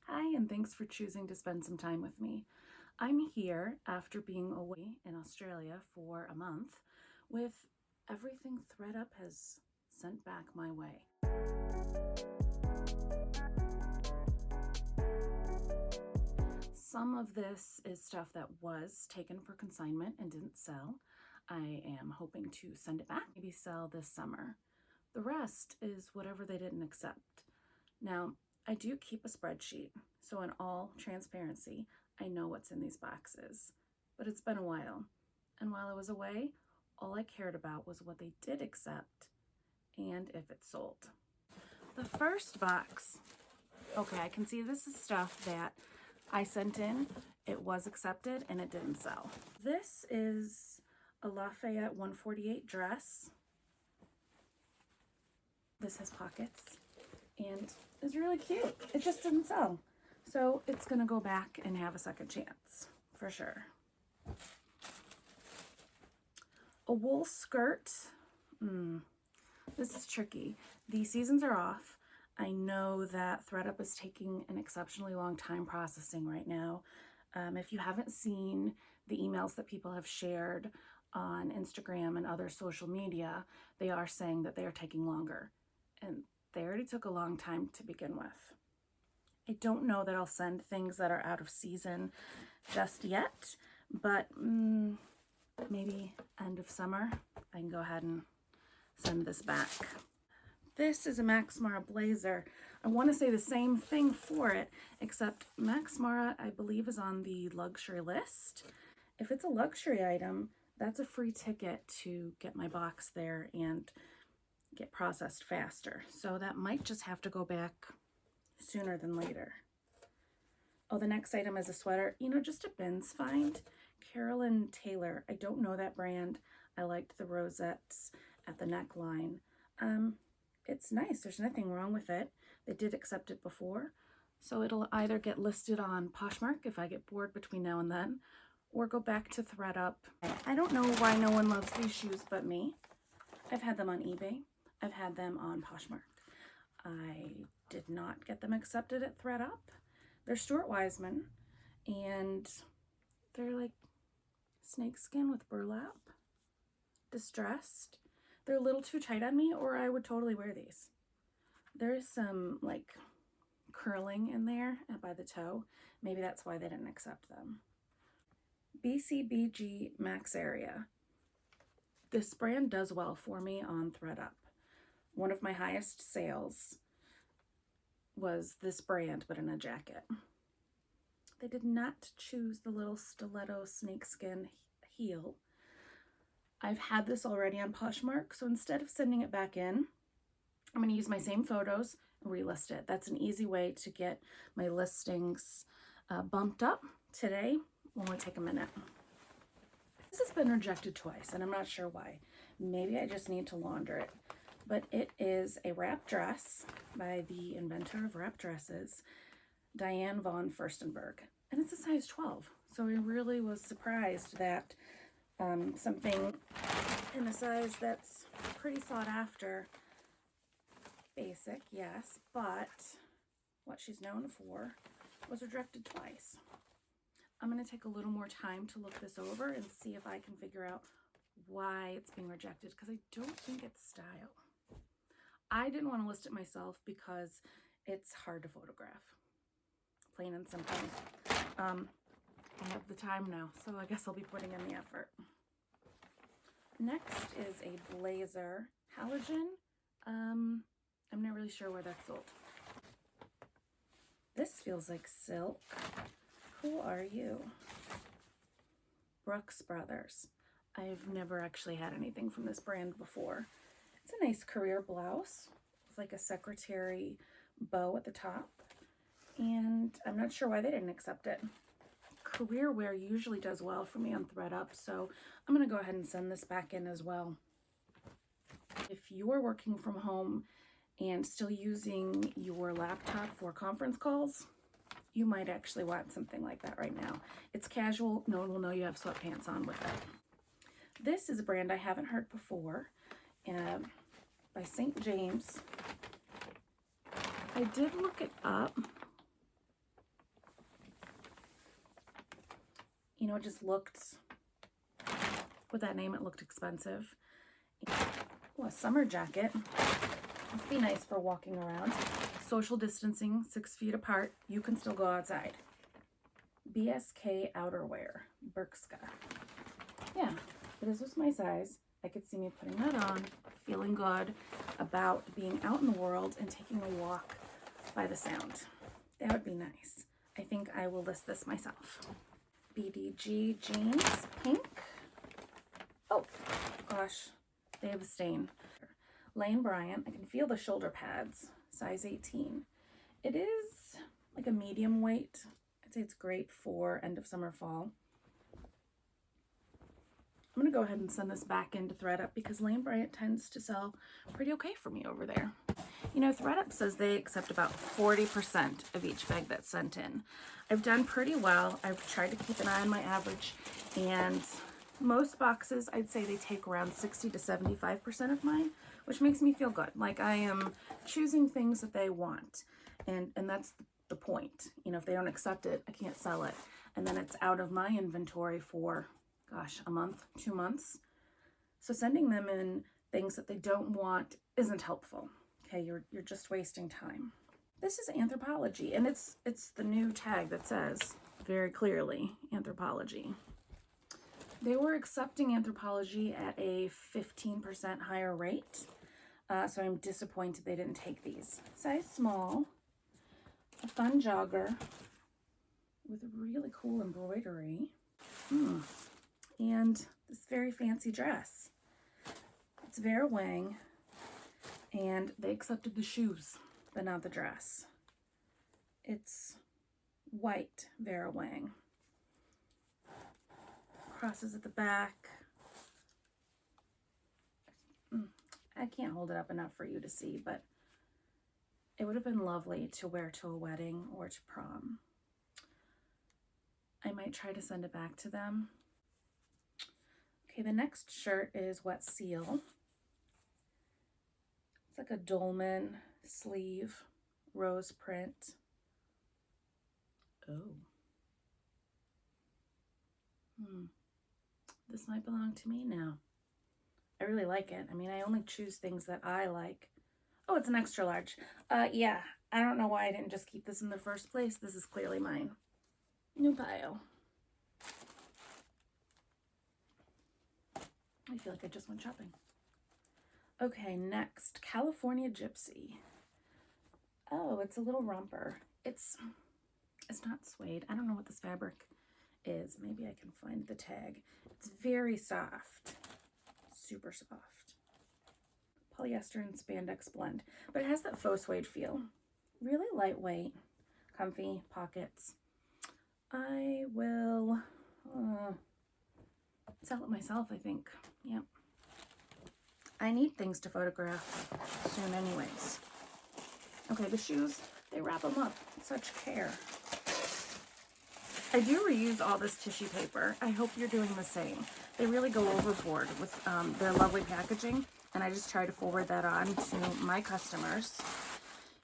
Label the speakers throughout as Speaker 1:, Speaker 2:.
Speaker 1: Hi, and thanks for choosing to spend some time with me. I'm here after being away in Australia for a month with everything ThredUp has sent back my way. Some of this is stuff that was taken for consignment and didn't sell. I am hoping to send it back, maybe sell this summer. The rest is whatever they didn't accept. Now, I do keep a spreadsheet, so in all transparency, I know what's in these boxes. But it's been a while, and while I was away, all I cared about was what they did accept and if it sold. The first box, okay, I can see this is stuff that I sent in, it was accepted, and it didn't sell. This is a Lafayette 148 dress. This has pockets and is really cute. It just didn't sell. So it's gonna go back and have a second chance, for sure. A wool skirt. This is tricky. The seasons are off. I know that ThredUp is taking an exceptionally long time processing right now. If you haven't seen the emails that people have shared on Instagram and other social media, they are saying that they are taking longer. And they already took a long time to begin with. I don't know that I'll send things that are out of season just yet, but maybe end of summer, I can go ahead and send this back. This is a Maximal Blazer. I want to say the same thing for it, except Maximal, I believe, is on the luxury list. If it's a luxury item, that's a free ticket to get my box there and get processed faster. So that might just have to go back sooner than later. Oh, the next item is a sweater. You know, just a bins find. Carolyn Taylor. I don't know that brand. I liked the rosettes at the neckline. It's nice. There's nothing wrong with it. They did accept it before. So it'll either get listed on Poshmark if I get bored between now and then, or go back to ThredUp. I don't know why no one loves these shoes but me. I've had them on eBay. I've had them on Poshmark. I did not get them accepted at ThredUp. They're Stuart Weitzman, and they're like snakeskin with burlap, distressed. They're a little too tight on me, or I would totally wear these. There's some like curling in there by the toe. Maybe that's why they didn't accept them. Bbg Max Area. This brand does well for me on ThredUp. One of my highest sales was this brand, but in a jacket. They did not choose the little stiletto snakeskin heel. I've had this already on Poshmark, so instead of sending it back in, I'm going to use my same photos and relist it. That's an easy way to get my listings bumped up. Today will only take a minute. This has been rejected twice, and I'm not sure why. Maybe I just need to launder it. But it is a wrap dress by the inventor of wrap dresses, Diane von Furstenberg. And it's a size 12. So I really was surprised that something in a size that's pretty sought after, basic, yes, but what she's known for was rejected twice. I'm going to take a little more time to look this over and see if I can figure out why it's being rejected, because I don't think it's style. I didn't want to list it myself because it's hard to photograph, plain and simple. I have the time now, so I guess I'll be putting in the effort. Next is a blazer halogen. I'm not really sure where that's sold. This feels like silk. Who are you? Brooks Brothers. I've never actually had anything from this brand before. It's a nice career blouse with like a secretary bow at the top. And I'm not sure why they didn't accept it. Career wear usually does well for me on ThredUp, so I'm going to go ahead and send this back in as well. If you're working from home and still using your laptop for conference calls, you might actually want something like that right now. It's casual. No one will know you have sweatpants on with it. This is a brand I haven't heard before, by St. James. I did look it up. You know, it just looked, with that name, it looked expensive. Oh, a summer jacket. Must be nice for walking around. Social distancing, 6 feet apart. You can still go outside. BSK outerwear, Berkska. Yeah, this was my size. I could see me putting that on, feeling good about being out in the world and taking a walk by the sound. That would be nice. I think I will list this myself. Bbg Jeans, pink. Oh, gosh, they have a stain. Lane Bryant, I can feel the shoulder pads, size 18. It is like a medium weight. I'd say it's great for end of summer, fall. I'm gonna go ahead and send this back into ThredUp because Lane Bryant tends to sell pretty okay for me over there. You know, ThredUp says they accept about 40% of each bag that's sent in. I've done pretty well. I've tried to keep an eye on my average, and most boxes, I'd say they take around 60 to 75% of mine, which makes me feel good. Like I am choosing things that they want, and that's the point. You know, if they don't accept it, I can't sell it. And then it's out of my inventory for, gosh, a month, 2 months. So sending them in things that they don't want isn't helpful. Okay, you're just wasting time. This is Anthropologie, and it's the new tag that says very clearly Anthropologie. They were accepting Anthropologie at a 15% higher rate, so I'm disappointed they didn't take these. Size small, a fun jogger with really cool embroidery, and this very fancy dress. It's Vera Wang, and they accepted the shoes, but not the dress. It's white Vera Wang. Crosses at the back. I can't hold it up enough for you to see, but it would have been lovely to wear to a wedding or to prom. I might try to send it back to them. Okay, the next shirt is Wet Seal. It's like a dolman sleeve, rose print. Oh. This might belong to me now. I really like it. I mean, I only choose things that I like. Oh, it's an extra large. Yeah, I don't know why I didn't just keep this in the first place. This is clearly mine. New pile. I feel like I just went shopping. Okay, next, California Gypsy. Oh, it's a little romper. It's not suede. I don't know what this fabric is. Maybe I can find the tag. It's very soft, super soft. Polyester and spandex blend, but it has that faux suede feel. Really lightweight, comfy, pockets. I will sell it myself, I think. Yep. I need things to photograph soon anyways. Okay, the shoes, they wrap them up with such care. I do reuse all this tissue paper. I hope you're doing the same. They really go overboard with their lovely packaging, and I just try to forward that on to my customers.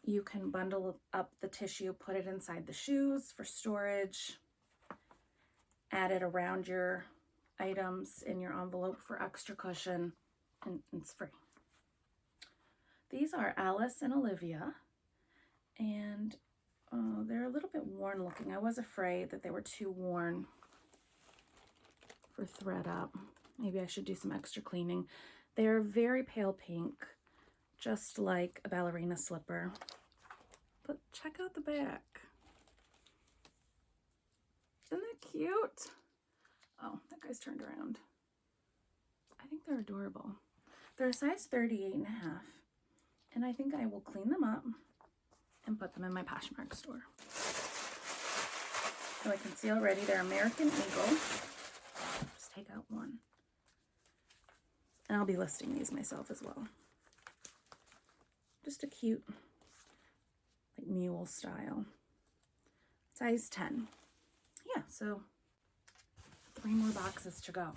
Speaker 1: You can bundle up the tissue, put it inside the shoes for storage, add it around your items in your envelope for extra cushion, and it's free. These are Alice and Olivia, and they're a little bit worn looking. I was afraid that they were too worn for ThredUp. Maybe I should do some extra cleaning. They're very pale pink, just like a ballerina slipper. But check out the back. Isn't that cute? Oh, that guy's turned around. I think they're adorable. They're a size 38.5, and I think I will clean them up and put them in my Poshmark store. So I can see already they're American Eagle. Just take out one. And I'll be listing these myself as well. Just a cute, like mule style. Size 10. Yeah, so 3 more boxes to go.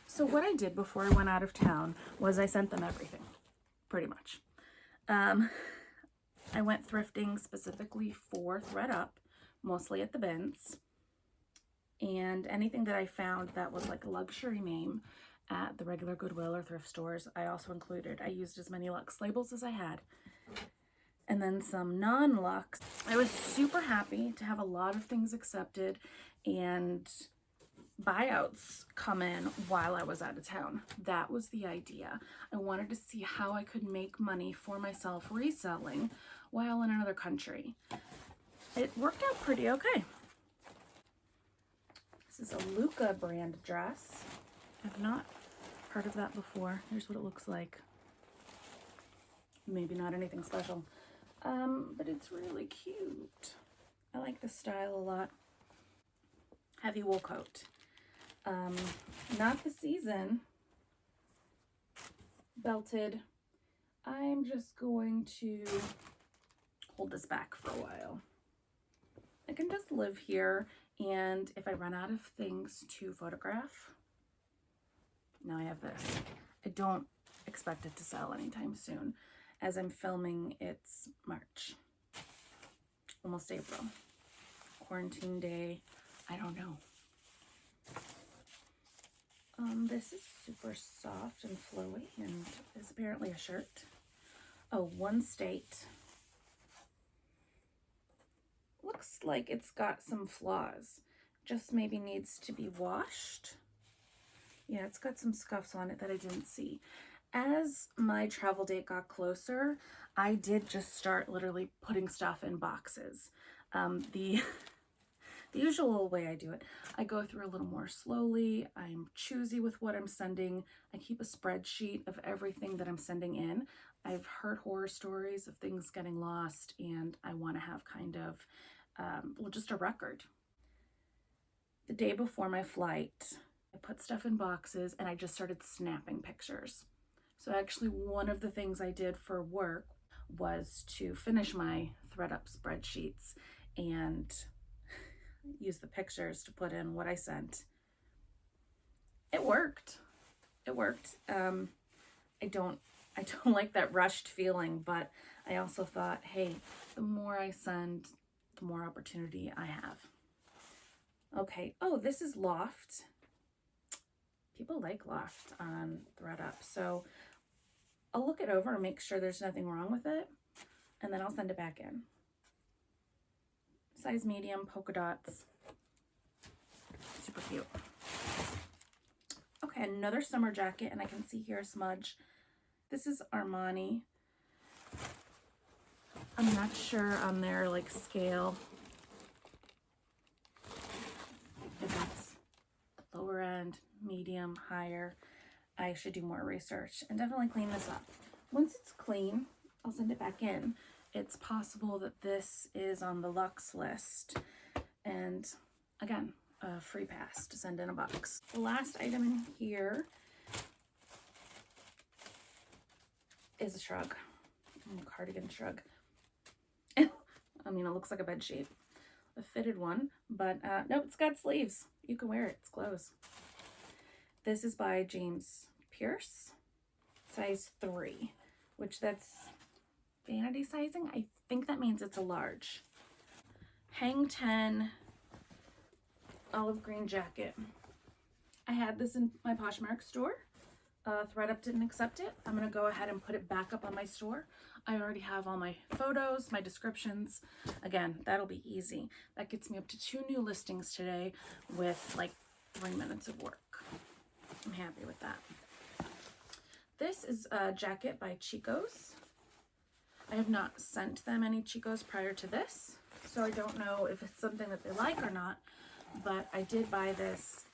Speaker 1: So what I did before I went out of town was I sent them everything, pretty much. I went thrifting specifically for ThredUp, mostly at the bins. And anything that I found that was like a luxury name at the regular Goodwill or thrift stores, I also included. I used as many Luxe labels as I had. And then some non-Luxe. I was super happy to have a lot of things accepted and buyouts come in while I was out of town. That was the idea. I wanted to see how I could make money for myself reselling while in another country. It worked out pretty okay. This is a Luxe brand dress. I've not heard of that before. Here's what it looks like. Maybe not anything special, but it's really cute. I like this style a lot. Heavy wool coat. Not the season. Belted. I'm just going to hold this back for a while. I can just live here, and if I run out of things to photograph, now I have this. I don't expect it to sell anytime soon. As I'm filming, it's March, almost April. Quarantine day, I don't know. This is super soft and flowy and is apparently a shirt. Oh, One State. Looks like it's got some flaws. Just maybe needs to be washed. Yeah, it's got some scuffs on it that I didn't see. As my travel date got closer, I did just start literally putting stuff in boxes. The usual way I do it, I go through a little more slowly. I'm choosy with what I'm sending. I keep a spreadsheet of everything that I'm sending in. I've heard horror stories of things getting lost, and I want to have kind of, well, just a record. The day before my flight, I put stuff in boxes and I just started snapping pictures. So actually one of the things I did for work was to finish my ThredUp spreadsheets and use the pictures to put in what I sent. It worked. It worked. I don't like that rushed feeling, but I also thought, hey, the more I send, the more opportunity I have. Okay. Oh, this is Loft. People like Loft on ThredUp, so I'll look it over and make sure there's nothing wrong with it, and then I'll send it back in. Size medium, polka dots. Super cute. Okay, another summer jacket, and I can see here a smudge. This is Armani. I'm not sure on their like scale if it's lower end, medium, higher. I should do more research and definitely clean this up. Once it's clean, I'll send it back in. It's possible that this is on the Luxe list, and again, a free pass to send in a box. The last item in here is a Shrug, cardigan Shrug. I mean, it looks like a bed sheet, a fitted one, but no, it's got sleeves. You can wear it, it's clothes. This is by James Pierce, size 3, which that's vanity sizing. I think that means it's a large. Hang 10 olive green jacket. I had this in my Poshmark store. ThredUp didn't accept it. I'm gonna go ahead and put it back up on my store. I already have all my photos, my descriptions. Again, that'll be easy. That gets me up to 2 new listings today with like 3 minutes of work. I'm happy with that. This is a jacket by Chico's. I have not sent them any Chico's prior to this, so I don't know if it's something that they like or not, but I did buy this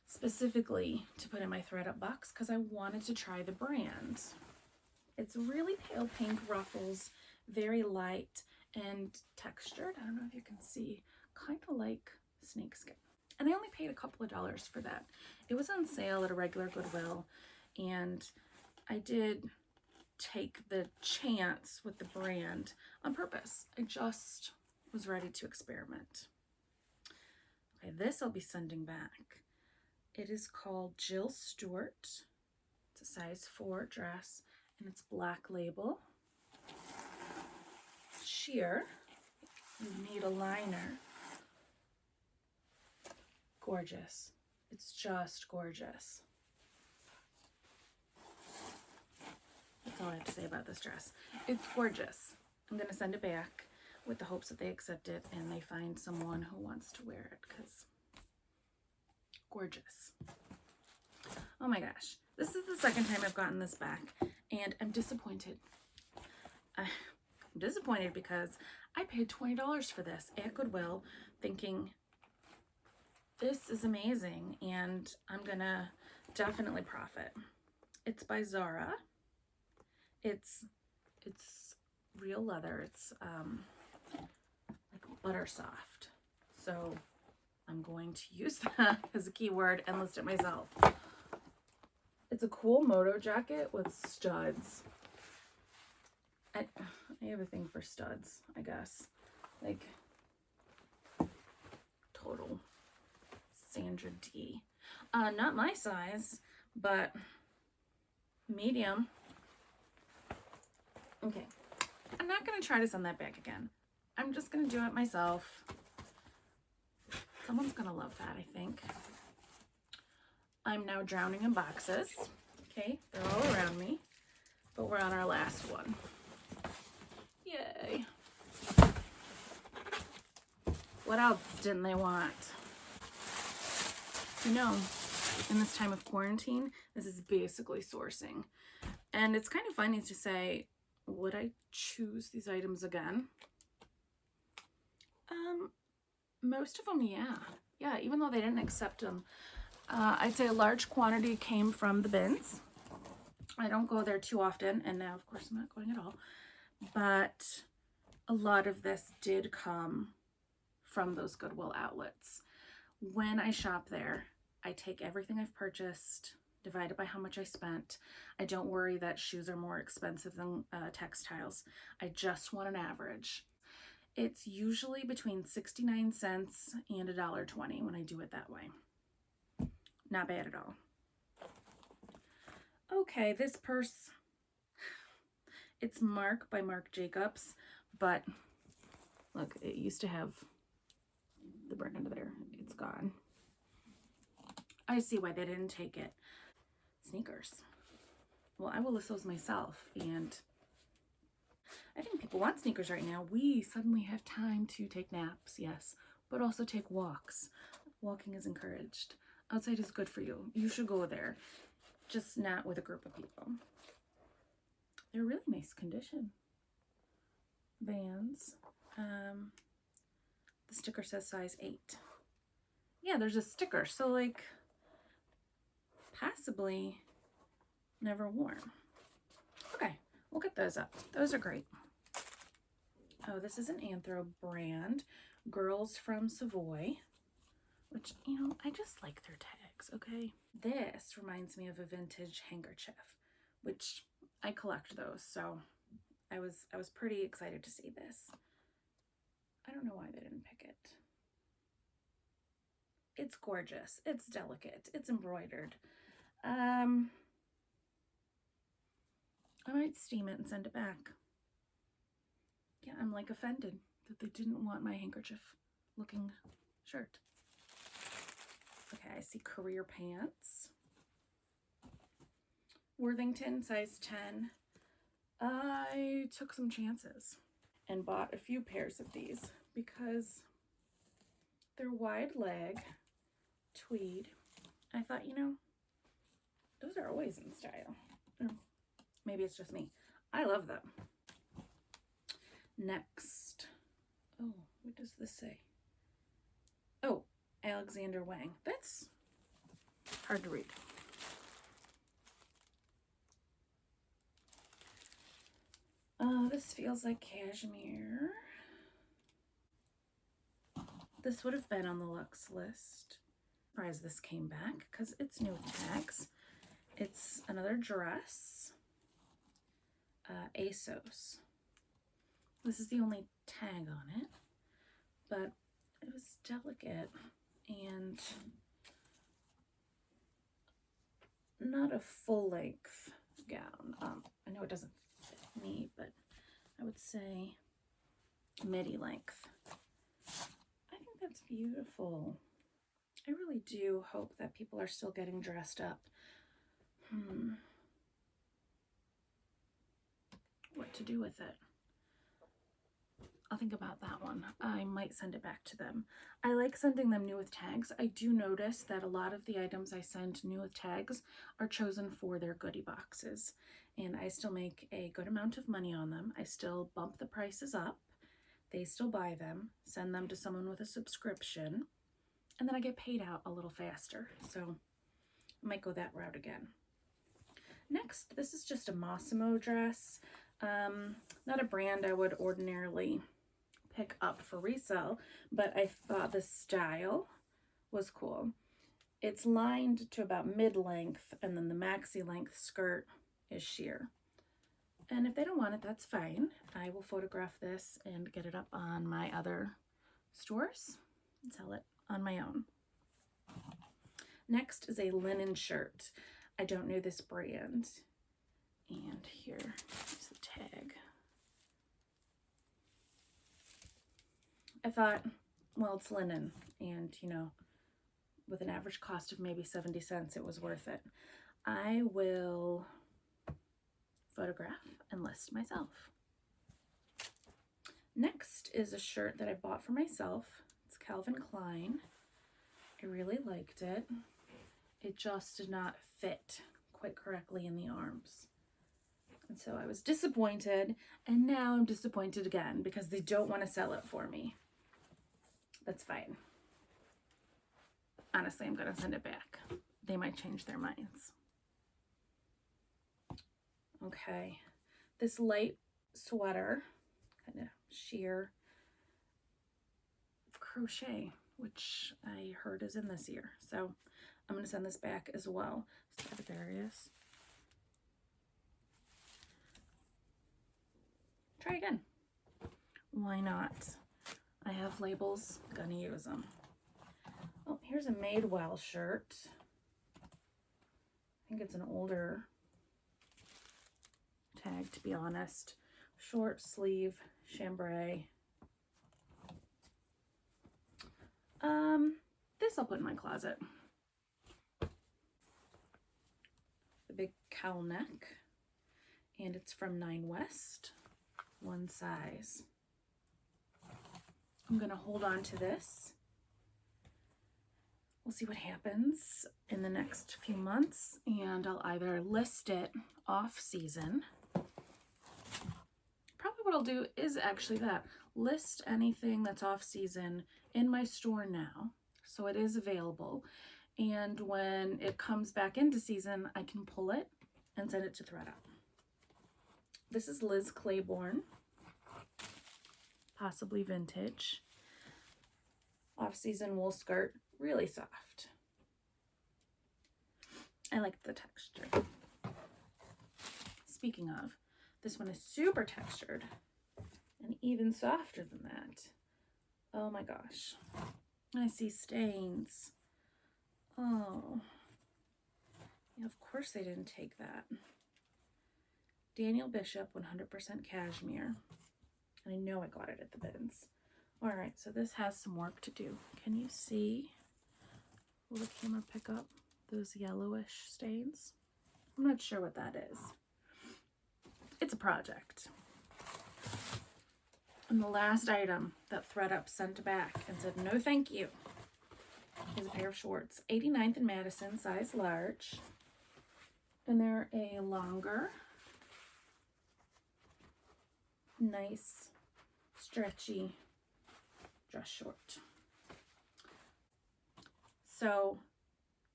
Speaker 1: specifically to put in my ThredUp box because I wanted to try the brand. It's really pale pink ruffles, very light and textured. I don't know if you can see, kind of like snakeskin. And I only paid a couple of dollars for that. It was on sale at a regular Goodwill, and I did take the chance with the brand on purpose. I just was ready to experiment. Okay, this I'll be sending back. It is called Jill Stewart. It's a size 4 dress, and it's black label. Sheer. You need a liner. Gorgeous. It's just gorgeous. That's all I have to say about this dress. It's gorgeous. I'm going to send it back with the hopes that they accept it and they find someone who wants to wear it, because gorgeous. Oh my gosh. This is the second time I've gotten this back and I'm disappointed. I'm disappointed because I paid $20 for this at Goodwill thinking this is amazing and I'm gonna definitely profit. It's by Zara. It's real leather. It's like butter soft. So I'm going to use that as a keyword and list it myself. It's a cool moto jacket with studs. I have a thing for studs, I guess. Like total Sandra D. Not my size, but medium. Okay. I'm not going to try to send that back again. I'm just going to do it myself. Someone's going to love that, I think. I'm now drowning in boxes. Okay, they're all around me. But we're on our last one. Yay. What else didn't they want? You know, in this time of quarantine, this is basically sourcing. And it's kind of funny to say, would I choose these items again? Most of them, yeah. Yeah, even though they didn't accept them. I'd say a large quantity came from the bins. I don't go there too often, and now, of course, I'm not going at all. But a lot of this did come from those Goodwill outlets. When I shop there, I take everything I've purchased, divide it by how much I spent. I don't worry that shoes are more expensive than textiles. I just want an average. It's usually between 69 cents and $1.20 when I do it that way. Not bad at all. Okay, this purse, it's Marc by Marc Jacobs, but look, it used to have the brand there. It's gone. I see why they didn't take it. Sneakers. Well, I will list those myself, and I think people want sneakers right now. We suddenly have time to take naps, yes, but also take walks. Walking is encouraged. Outside is good for you. You should go there, just not with a group of people. They're really nice condition. Vans. The sticker says size 8. Yeah, there's a sticker, so like possibly never worn. Okay, we'll get those up. Those are great. Oh, this is an Anthro brand, Girls from Savoy, which, you know, I just like their tags, okay? This reminds me of a vintage handkerchief, which I collect those, so I was pretty excited to see this. I don't know why they didn't pick it. It's gorgeous. It's delicate. It's embroidered. I might steam it and send it back. Yeah, I'm like offended that they didn't want my handkerchief looking shirt. Okay, I see career pants. Worthington, size 10. I took some chances and bought a few pairs of these because they're wide leg, tweed. I thought, you know, those are always in style. Maybe it's just me. I love them. Next. Oh, what does this say? Oh, Alexander Wang. That's hard to read. This feels like cashmere. This would have been on the Luxe list. Surprised this came back because it's new tags. It's another dress. ASOS. This is the only tag on it, but it was delicate and not a full-length gown. I know it doesn't fit me, but I would say midi length. I think that's beautiful. I really do hope that people are still getting dressed up. What to do with it? I'll think about that one. I might send it back to them. I like sending them new with tags. I do notice that a lot of the items I send new with tags are chosen for their goodie boxes, and I still make a good amount of money on them. I still bump the prices up. They still buy them, send them to someone with a subscription, and then I get paid out a little faster. So I might go that route again. Next, this is just a Massimo dress. Not a brand I would ordinarily pick up for resale, but I thought the style was cool. It's lined to about mid-length, and then the maxi length skirt is sheer. And if they don't want it, that's fine. I will photograph this and get it up on my other stores and sell it on my own. Next is a linen shirt. I don't know this brand. And here is the tag. I thought, well, it's linen, and you know, with an average cost of maybe 70 cents, it was worth it. I will photograph and list myself. Next is a shirt that I bought for myself. It's Calvin Klein. I really liked it. It just did not fit quite correctly in the arms. And so I was disappointed, and now I'm disappointed again because they don't want to sell it for me. That's fine. Honestly, I'm going to send it back. They might change their minds. Okay, this light sweater, kind of sheer crochet, which I heard is in this year. So I'm going to send this back as well. Stradivarius. Try again. Why not? I have labels, gonna use them. Oh, here's a Madewell shirt. I think it's an older tag, to be honest. Short sleeve, chambray. This I'll put in my closet. The big cowl neck, and it's from 9 West, one size. I'm gonna hold on to this. We'll see what happens in the next few months, and I'll either list it off season. Probably what I'll do is actually that, list anything that's off season in my store now, so it is available. And when it comes back into season, I can pull it and send it to ThredUp. This is Liz Claiborne, possibly vintage. Off-season wool skirt, really soft. I like the texture. Speaking of, this one is super textured and even softer than that. Oh my gosh. I see stains. Oh. Yeah, of course they didn't take that. Daniel Bishop, 100% cashmere. And I know I got it at the bins. All right, so this has some work to do. Can you see? Will the camera pick up those yellowish stains? I'm not sure what that is. It's a project. And the last item that ThredUp sent back and said, no thank you, is a pair of shorts. 89th and Madison, size large. And they're a longer, nice, stretchy dress short. So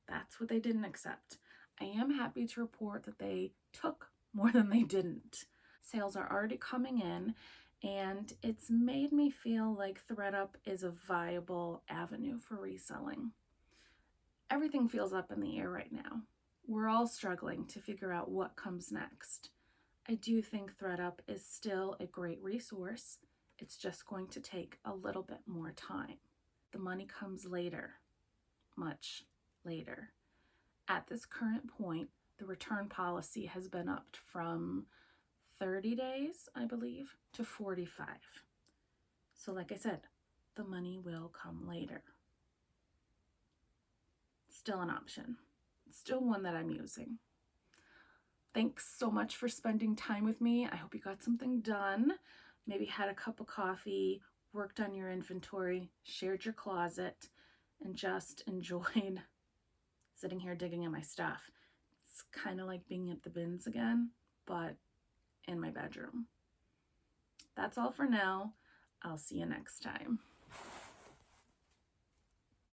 Speaker 1: that's what they didn't accept. I am happy to report that they took more than they didn't. Sales are already coming in, and it's made me feel like ThredUp is a viable avenue for reselling. Everything feels up in the air right now. We're all struggling to figure out what comes next. I do think ThredUp is still a great resource. It's just going to take a little bit more time. The money comes later, much later. At this current point, the return policy has been upped from 30 days, I believe, to 45. So like I said, the money will come later. still an option. It's still one that I'm using. Thanks so much for spending time with me. I hope you got something done. Maybe had a cup of coffee, worked on your inventory, shared your closet, and just enjoyed sitting here digging in my stuff. It's kind of like being at the bins again, but in my bedroom. That's all for now. I'll see you next time.